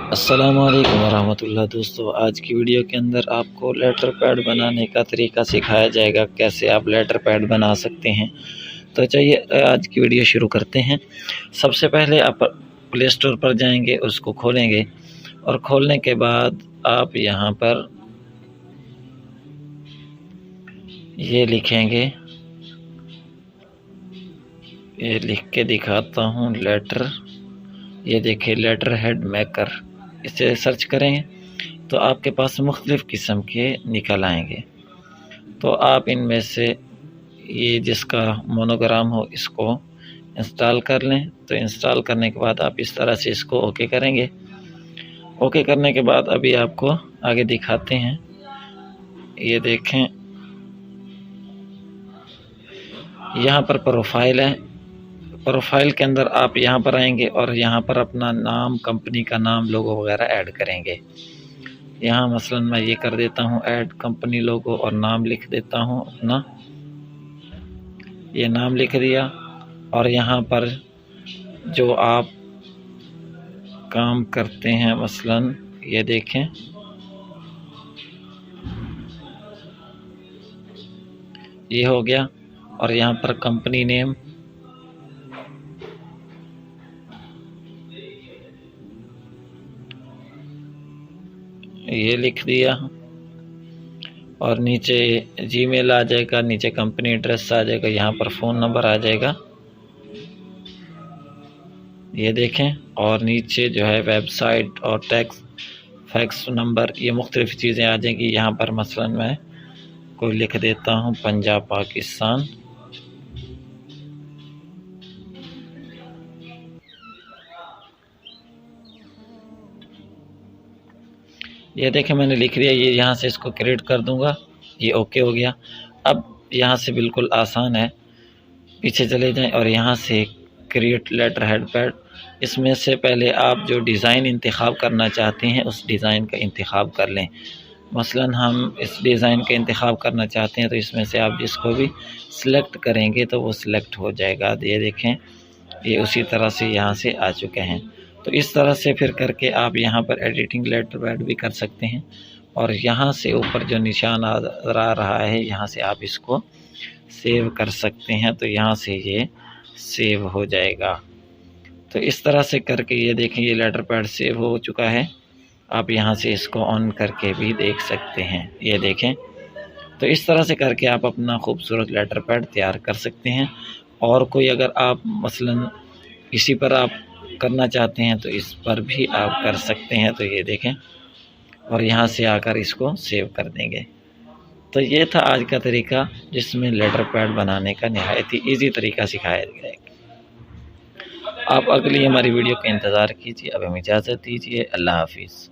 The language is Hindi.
अस्सलाम वालेकुम वरहमतुल्लाह। दोस्तों, आज की वीडियो के अंदर आपको लेटर पैड बनाने का तरीका सिखाया जाएगा, कैसे आप लेटर पैड बना सकते हैं। तो चलिए आज की वीडियो शुरू करते हैं। सबसे पहले आप प्ले स्टोर पर जाएंगे, उसको खोलेंगे और खोलने के बाद आप यहाँ पर ये लिखेंगे, ये लिख के दिखाता हूँ लेटर। ये देखिए लेटर हेड मेकर, इसे सर्च करेंगे तो आपके पास मुख्तलिफ़ किस्म के निकल आएंगे। तो आप इनमें से ये जिसका मोनोग्राम हो इसको इंस्टॉल कर लें। तो इंस्टॉल करने के बाद आप इस तरह से इसको ओके करेंगे। ओके करने के बाद अभी आपको आगे दिखाते हैं। ये देखें, यहाँ पर प्रोफाइल है। प्रोफाइल के अंदर आप यहाँ पर आएंगे और यहाँ पर अपना नाम, कंपनी का नाम, लोगो वगैरह ऐड करेंगे। यहाँ मसलन मैं ये कर देता हूँ ऐड कंपनी लोगो और नाम लिख देता हूँ अपना। ये नाम लिख दिया और यहाँ पर जो आप काम करते हैं, मसलन ये देखें, ये हो गया। और यहाँ पर कंपनी नेम, ये लिख दिया और नीचे जीमेल आ जाएगा, नीचे कंपनी एड्रेस आ जाएगा, यहाँ पर फ़ोन नंबर आ जाएगा, ये देखें। और नीचे जो है वेबसाइट और टैक्स फैक्स नंबर, ये मुख्तलिफ़ चीज़ें आ जाएंगी। यहाँ पर मसलन मैं कोई लिख देता हूँ पंजाब पाकिस्तान। ये देखें मैंने लिख दिया। ये यहाँ से इसको क्रिएट कर दूंगा, ये ओके हो गया। अब यहाँ से बिल्कुल आसान है, पीछे चले जाएं और यहाँ से क्रिएट लेटर हेड पैड। इसमें से पहले आप जो डिज़ाइन इंतखाब करना चाहते हैं उस डिज़ाइन का इंतखाब कर लें। मसलन हम इस डिज़ाइन का इंतखाब करना चाहते हैं तो इसमें से आप जिसको भी सिलेक्ट करेंगे तो वो सिलेक्ट हो जाएगा। ये देखें, ये उसी तरह से यहाँ से आ चुके हैं। तो इस तरह से फिर करके आप यहाँ पर एडिटिंग लेटर पैड भी कर सकते हैं। और यहाँ से ऊपर जो निशान आ रहा है, यहाँ से आप इसको सेव कर सकते हैं। तो यहाँ से ये सेव हो जाएगा। तो इस तरह से करके ये देखें, ये लेटर पैड सेव हो चुका है। आप यहाँ से इसको ऑन करके भी देख सकते हैं, ये देखें। तो इस तरह से करके आप अपना खूबसूरत लेटर पैड तैयार कर सकते हैं। और कोई अगर आप मसलन इसी पर आप करना चाहते हैं तो इस पर भी आप कर सकते हैं। तो ये देखें, और यहाँ से आकर इसको सेव कर देंगे। तो ये था आज का तरीका जिसमें लेटर पैड बनाने का नहायत ही ईजी तरीका सिखाया गया है। आप अगली हमारी वीडियो का इंतज़ार कीजिए। अब हमें इजाज़त दीजिए। अल्लाह हाफिज़।